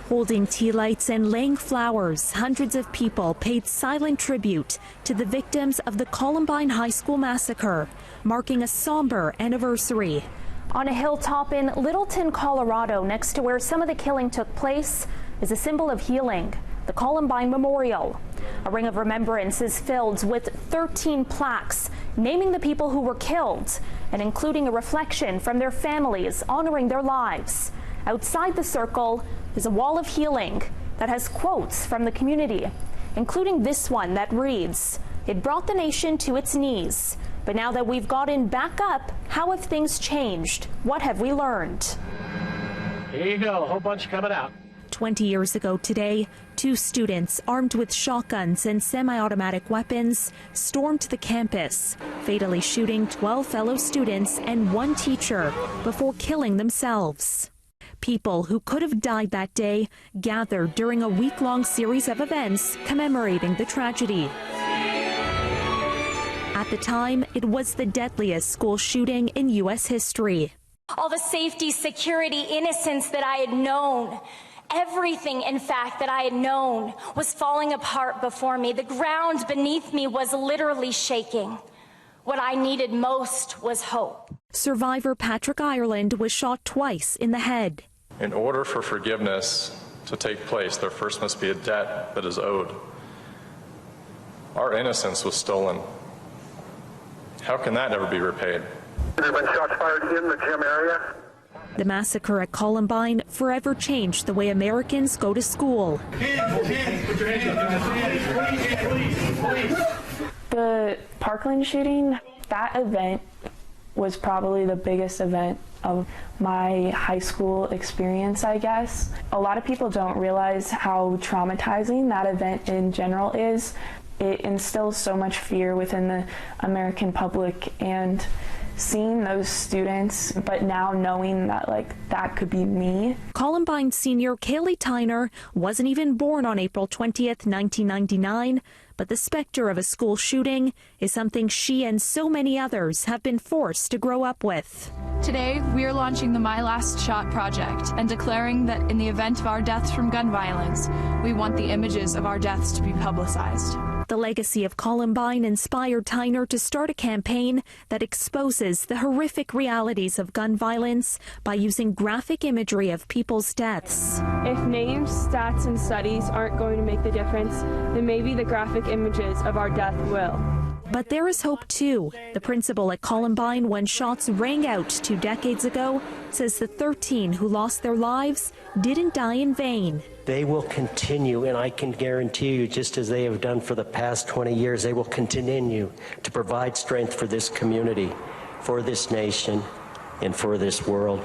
Holding tea lights and laying flowers, hundreds of people paid silent tribute to the victims of the Columbine High School massacre, marking a somber anniversary. On a hilltop in Littleton, Colorado, next to where some of the killing took place, is a symbol of healing, the Columbine Memorial. A ring of remembrance is filled with 13 plaques naming the people who were killed and including a reflection from their families honoring their lives. Outside the circle is a wall of healing that has quotes from the community, including this one that reads, "It brought the nation to its knees. But now that we've gotten back up, how have things changed? What have we learned?" Here you go, a whole bunch coming out. 20 years ago today, 2 students armed with shotguns and semi-automatic weapons stormed the campus, fatally shooting 12 fellow students and 1 teacher before killing themselves. People who could have died that day gathered during a week-long series of events commemorating the tragedy. At the time, it was the deadliest school shooting in U.S. history. All the safety, security, innocence that I had known, everything, in fact, that I had known was falling apart before me. The ground beneath me was literally shaking. What I needed most was hope. Survivor Patrick Ireland was shot twice in the head. In order for forgiveness to take place, there first must be a debt that is owed. Our innocence was stolen. How can that ever be repaid? There have been shots fired in the gym area. The massacre at Columbine forever changed the way Americans go to school. The Parkland shooting, that event was probably the biggest event of my high school experience, I guess. A lot of people don't realize how traumatizing that event in general is. It instills so much fear within the American public, and seeing those students, but now knowing that that could be me. Columbine senior Kaylee Tyner wasn't even born on April 20th, 1999, but the specter of a school shooting is something she and so many others have been forced to grow up with. Today, we are launching the My Last Shot project and declaring that in the event of our deaths from gun violence, we want the images of our deaths to be publicized. The legacy of Columbine inspired Tyner to start a campaign that exposes the horrific realities of gun violence by using graphic imagery of people's deaths. If names, stats, and studies aren't going to make the difference, then maybe the graphic images of our death will. But there is hope, too. The principal at Columbine, when shots rang out 2 decades ago, says the 13 who lost their lives didn't die in vain. They will continue, and I can guarantee you, just as they have done for the past 20 years, they will continue to provide strength for this community, for this nation, and for this world.